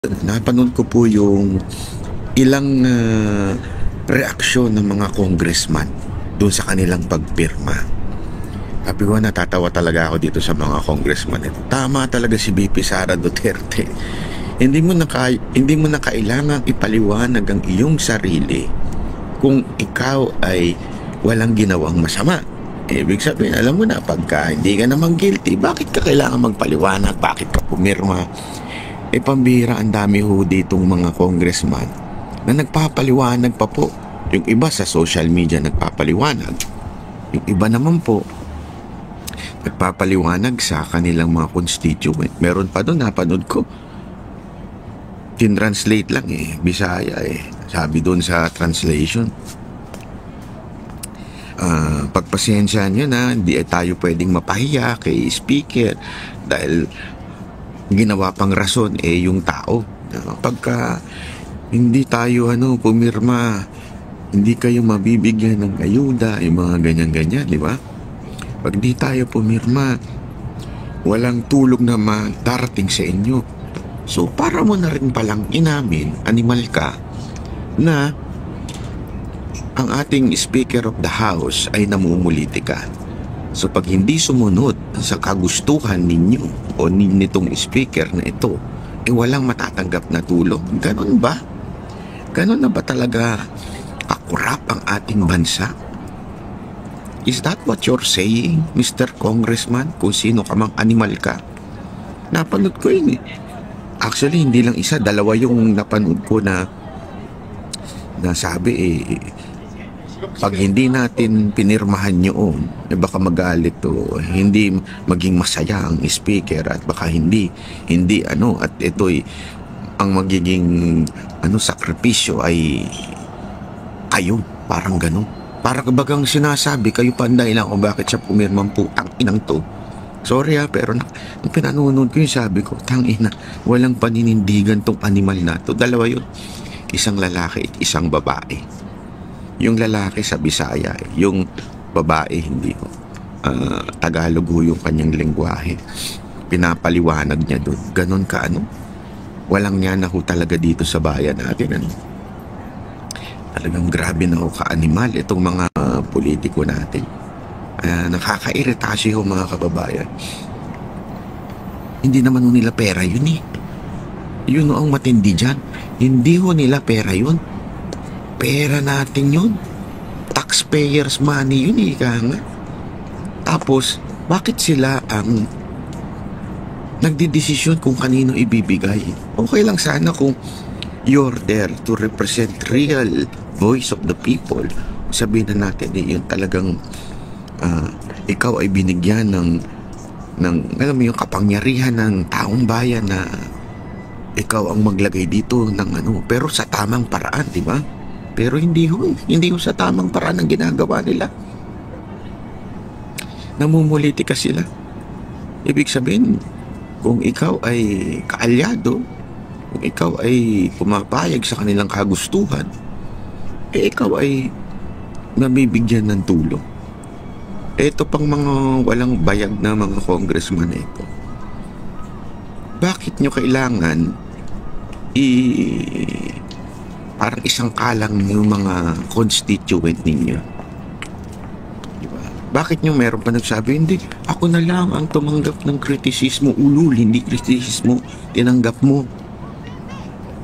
Napanood ko po yung ilang reaksyon ng mga congressman doon sa kanilang pagpirma. Sabi ko, natatawa talaga ako dito sa mga congressman ito. Tama talaga si VP Sara Duterte. Hindi mo na kailangang ipaliwanag ang iyong sarili kung ikaw ay walang ginawang masama. Ibig sabihin, alam mo na, pagka hindi ka naman guilty, bakit ka kailangan magpaliwanag? Bakit ka pumirma? Pambira, ang dami ho ditong mga congressman na nagpapaliwanag pa po. Yung iba sa social media nagpapaliwanag. Yung iba naman po nagpapaliwanag sa kanilang mga constituent. Meron pa doon, napanood ko. Tin-translate lang Bisaya Sabi doon sa translation, pagpasensya nyo na, hindi tayo pwedeng mapahiya kay speaker dahil ginawa pang rason yung tao. Pagka hindi tayo pumirma, hindi kayo mabibigyan ng ayuda, yung mga ganyan-ganyan, di ba? Pag di tayo pumirma, walang tulog na madarating sa inyo. So para mo na rin palang inamin, animal ka, na ang ating Speaker of the House ay namumulitika. So pag hindi sumunod sa kagustuhan ninyo o nitong speaker na ito, walang matatanggap na tulong. Ganon ba? Ganon na ba talaga kakurap ang ating bansa? Is that what you're saying, Mr. Congressman? Kung sino ka mang animal ka? Napanood ko yun Actually, hindi lang isa, dalawa yung napanood ko na sabi pag hindi natin pinirmahan yun, baka magalit o hindi maging masaya ang speaker at baka hindi at ito'y ang magiging sakripisyo ay kayo, parang gano'n. Parang bagang sinasabi, kayo panday lang kung bakit siya pumirmang putang inang to. Sorry pero nung pinanonood ko yung sabi ko, tangina, walang paninindigan tong animal na to. Dalawa yun, isang lalaki at isang babae. Yung lalaki sa Bisaya, yung babae hindi ko. Tagalog ho yung kanyang lengguwahe. Pinapaliwanag niya doon. Ganon ka walang niya na ho talaga dito sa bayan natin. Talagang grabe na ho ka-animal itong mga politiko natin. Nakaka-iritasyo ho mga kababayan. Hindi naman ho nila pera yun Yun ho ang matindi dyan. Hindi ho nila pera yun. Pera natin yun. Taxpayers money yun Tapos, bakit sila ang nagdidesisyon kung kanino ibibigay? Okay lang sana kung you're there to represent real voice of the people. Sabihin na natin yun talagang ikaw ay binigyan ng alam mo yung kapangyarihan ng taong bayan na ikaw ang maglagay dito ng pero sa tamang paraan, di ba? Pero hindi ho sa tamang paraan ang ginagawa nila. Namumulitika sila. Ibig sabihin, kung ikaw ay kaalyado, kung ikaw ay pumapayag sa kanilang kagustuhan, ikaw ay mabibigyan ng tulong. Ito pang mga walang bayag na mga congressman ito. Bakit nyo kailangan parang isang kalang yung mga constituent ninyo? Diba? Bakit nyo meron pa nagsabi, hindi, ako na lang ang tumanggap ng kritisismo. Ulul, hindi kritisismo, tinanggap mo.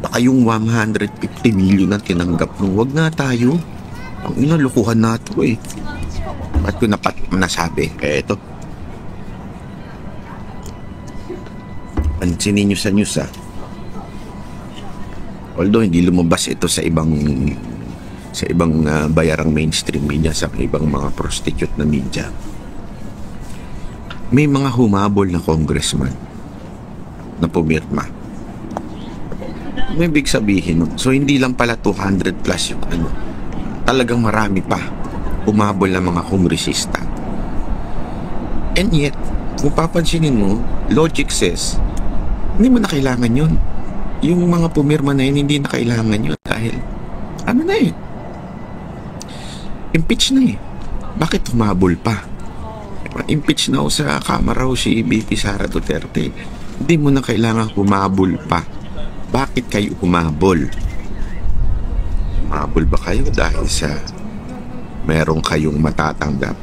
Baka yung 150 million na tinanggap mo, wag na tayo. Ang inalukuhan na ito Ba't ko nasabi? Ito. Pansinin nyo sa news Although hindi lumabas ito sa ibang bayarang mainstream media, sa ibang mga prostitute na media. May mga humabol na congressman na pumirma. May big sabihin nun. So hindi lang pala 200 plus yung talagang marami pa humabol na mga kongresista. And yet, kung papansinin mo, logic says, hindi mo na kailangan yun. Yung mga pumirma na yun, hindi na kailangan yun dahil impeach na Bakit humabol pa? Impeach na sa kamara si VP Sara Duterte. Hindi mo na kailangan humabol pa Bakit kayo humabol? Humabol ba kayo dahil sa meron kayong matatanggap?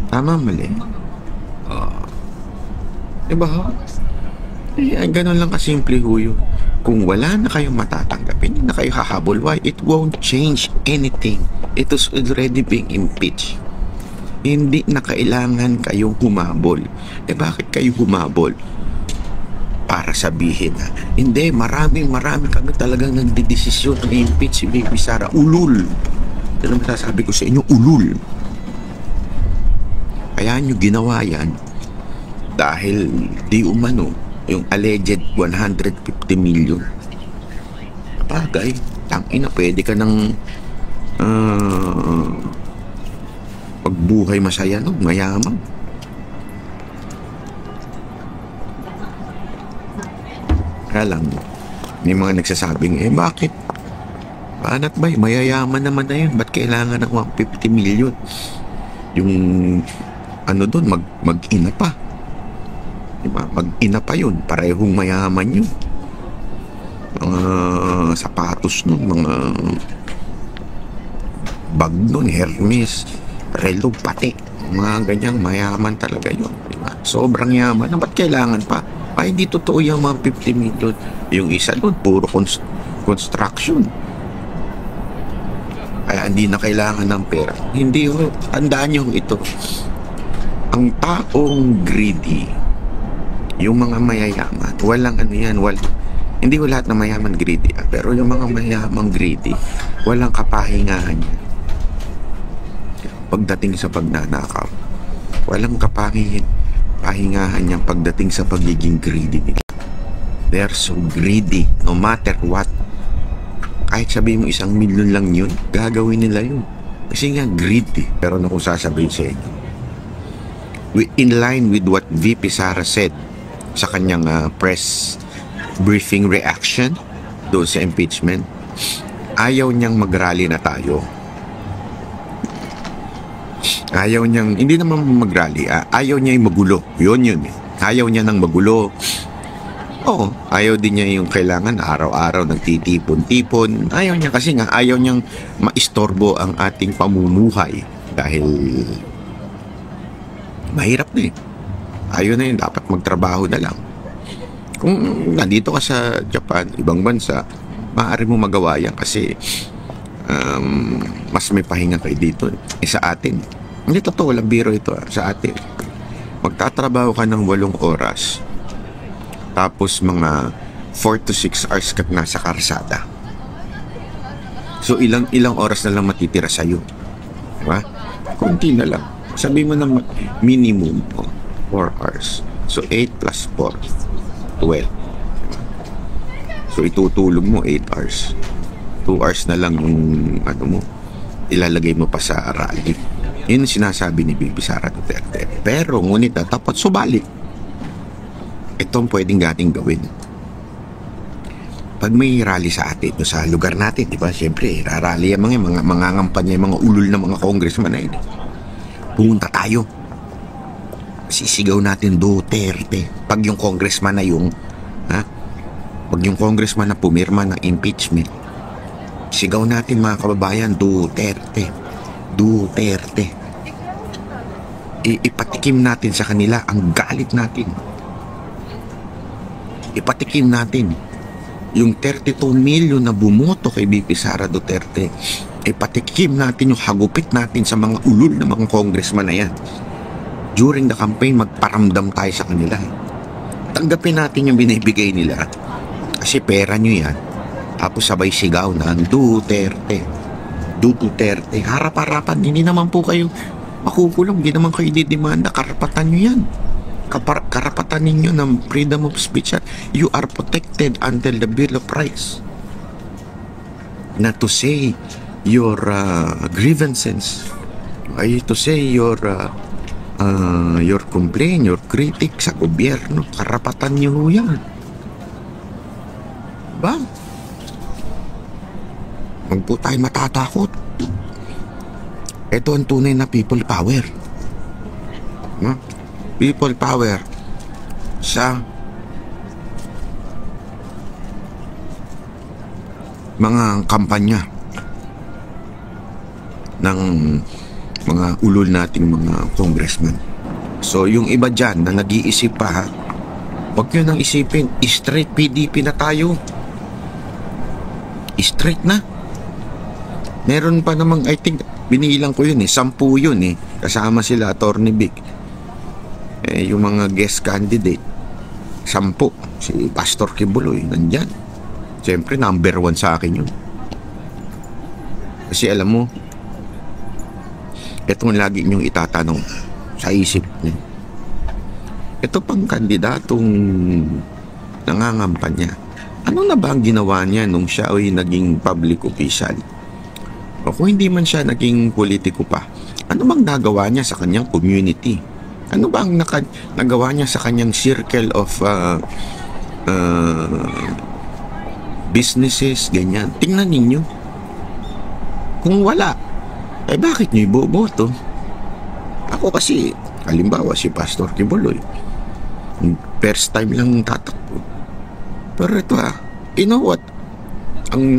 Tama, mali. Diba ho? Ganun lang kasimple ho yun. Kung wala na kayong matatanggap, hindi na kayo hahabol. Why? It won't change anything. It is already being impeached. Hindi na kailangan kayong humabol. Bakit kayo humabol? Para sabihin na, hindi, maraming kami talagang nagdidesisyon ng impeach si Baby Sara. Ulul. Yan ang masasabi ko sa inyo, ulul. Kaya nyo ginawa yan dahil di umano yung alleged 150 million. Bagay, tangina, pwede ka ng pagbuhay masaya, no? Mayaman. Kaya lang, may mga nagsasabing, bakit? Paanat ba? Mayayaman naman na yun. Ba't kailangan ng 150 million? Yung ano doon, mag-ina pa. Diba? Mag-ina pa yun. Parehong mayaman yun. Mga sapatos nun, mga bag nun, Hermes, relo, pati. Mga ganyang mayaman talaga yun. Diba? Sobrang yaman. Ba't kailangan pa? Ay, hindi totoo yung mga 50 million. Yung isa doon, puro construction. Kaya hindi na kailangan ng pera. Hindi ho. Tandaan nyo ito. Ang taong greedy, yung mga mayayaman, walang ano yan, hindi ko lahat na mayaman greedy, pero yung mga mayamang greedy, walang kapahingahan yan. Pagdating sa pagnanakaw, walang kapahingahan yan pagdating sa pagiging greedy nila. They're so greedy, no matter what. Kahit sabihin mo 1 million lang yun, gagawin nila yun. Kasi nga greedy. Pero na kung sasabihin sa inyo, in line with what VP Sara said sa kanyang press briefing reaction doon sa impeachment, ayaw niyang mag-rally na tayo. Ayaw niyang, hindi naman mag-rally, ayaw niya yung magulo. Yun. Ayaw niya ng magulo. Oo, ayaw din niya yung kailangan araw-araw nagtitipon-tipon. Ayaw niya kasi nga, ayaw niyang maistorbo ang ating pamumuhay dahil mahirap na eh. Ayaw na yun, dapat magtrabaho na lang. Kung nandito ka sa Japan, ibang bansa, maaari mo magawa yan kasi mas may pahinga kayo dito. Sa atin, hindi totoo, walang biro ito sa atin. Magtatrabaho ka ng 8 oras, tapos mga 4 to 6 hours ka nasa karsada. So ilang oras na lang matitira sa'yo. Diba? Kunti na lang. Sabi mo na minimum 4 hours. So 8 plus 4, 12. So itutulog mo 8 hours. 2 hours na lang yung ano mo, ilalagay mo pa sa rally. Yun ang sinasabi ni Baby Sara Duterte. Pero ngunit dapat subalik. Itong pwedeng nating gawin. Pag may rally sa atin, sa lugar natin, di ba? Siyempre, rarally yung mga ngampanya, yung mga ulul na mga congressman na yun. Pumunta tayo. Sisigaw natin Duterte. Pag yung congressman na yung, pag yung congressman na pumirma ng impeachment, sigaw natin mga kababayan, Duterte. Duterte. Ipatikim natin sa kanila ang galit natin. Ipatikim natin yung 32 million na bumoto kay BP Sara Duterte. Ipatikim natin yung hagupit natin sa mga ulul na mga congressman na yan. During the campaign, magparamdam tayo sa kanila. Tanggapin natin yung binibigay nila kasi pera nyo yan. Tapos sabay sigaw na Duterte. Duterte. Harap-harapan. Hindi naman po kayo makukulong. Hindi naman kayo didemanda. Karapatan nyo yan. Karapatan ninyo ng freedom of speech. You are protected until the Bill of Rights. Na to say your grievances, to say your complaint, your critic sa gobyerno, karapatan nyo yan. Ba? Huwag po tayo matatakot. Ito ang tunay na people power. People power sa mga kampanya ng mga ulol nating mga congressman. So yung iba dyan na nag-iisip pa, ha, huwag nyo nang isipin, straight PDP na tayo. Straight na. Meron pa namang, I think, binilang ko yun 10 yun kasama sila Attorney Vic. Yung mga guest candidate 10. Si Pastor Kibuloy nandyan. Siyempre number 1 sa akin yun. Kasi alam mo, itong lagi nyong itatanong sa isip niyo, ito pang kandidatong nangangampanya, ano na ba ang ginawa niya nung siya ay naging public official? O kung hindi man siya naging politiko pa, ano bang nagawa niya sa kanyang community? Ano ba ang nagawa niya sa kanyang circle of businesses, ganyan? Tingnan ninyo. Kung wala, bakit niyo iboboto? Ako kasi, halimbawa si Pastor Kibuloy, first time lang tatakbo. Pero ito you know what? Ang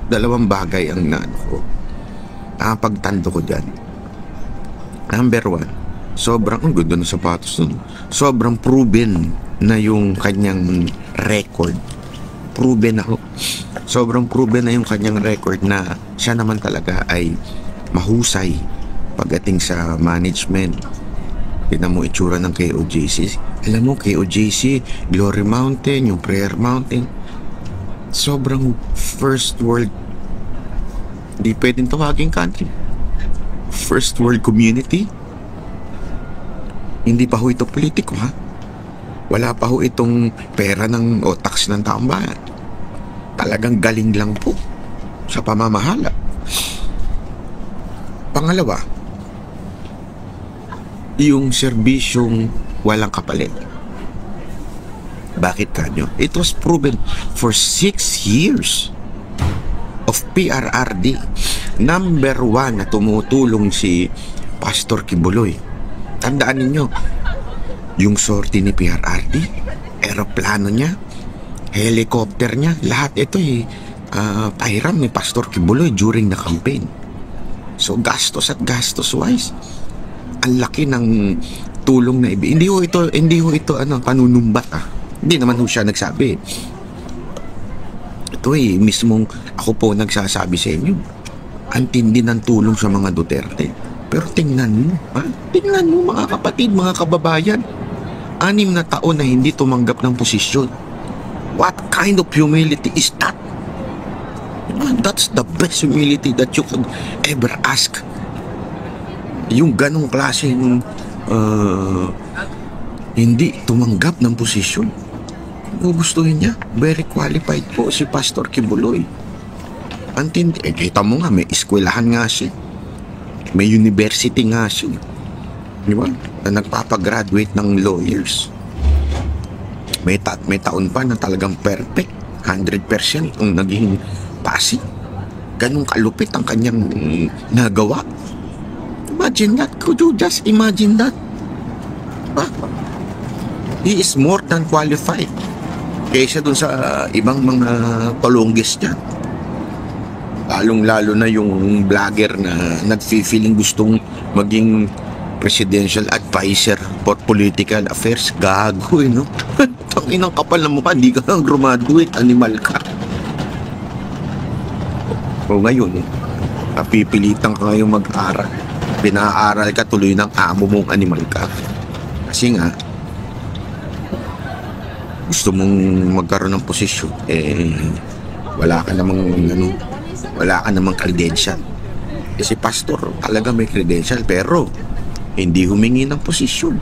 dalawang bagay ang pagtando ko dyan. Number 1, sobrang, ang ganda ng sapatos nun. Sobrang proven na yung kanyang record. Proven ako. Sobrang proven na yung kanyang record na siya naman talaga ay mahusay pagdating sa management. Tignan mo itsura ng KOJC. Alam mo, KOJC, Glory Mountain, yung Prayer Mountain, sobrang first world, di pwedeng tawaging country, first world community. Hindi pa ho ito politiko, ha? Wala pa ho itong pera o tax ng taong bayan. Talagang galing lang po sa pamamahala. Pangalawa, yung serbisyong walang kapalit. Bakit kanyo? It was proven for 6 years of PRRD. Number 1 na tumutulong si Pastor Kibuloy. Tandaan ninyo, yung sortie ni PRRD, aeroplano niya, helicopter niya, lahat ito pahiram ni Pastor Kibuloy during the campaign. So gastos at gastos wise, ang laki ng tulong na hindi ho ito panunumbat. Hindi naman ho siya nagsabi. Ito mismong ako po nagsasabi sa inyo. Ang tindi ng tulong sa mga Duterte. Pero tingnan mo, tingnan mo mga kapatid, mga kababayan, 6 na taon na hindi tumanggap ng posisyon. What kind of humility is that? That's the best humility that you could ever ask. Yung ganong klaseng hindi tumanggap ng posisyon. Kung gustuhin niya, very qualified po si Pastor Kibuloy. Antindi, kita mo nga, may eskwelahan nga siya. May university nga siya. Di ba? Na nagpapagraduate ng lawyers. May taon pa na talagang perfect. 100% ang naging passing. Ganong kalupit ang kanyang nagawa. Imagine that. Could you just imagine that? He is more than qualified kaysa dun sa ibang mga palonggis niya. Lalong-lalo na yung vlogger na nag-feeling gustong maging presidential advisor for political affairs. Gago, no? Tanginang kapal na mukha, hindi ka lang graduate, animal ka. O ngayon, napipilitan ka ngayong mag-aral. Pinaaral ka tuloy ng amo mong animal ka. Kasi nga, gusto mong magkaroon ng posisyon, wala ka namang credential. Kasi pastor talaga may credential pero hindi humingi ng posisyon.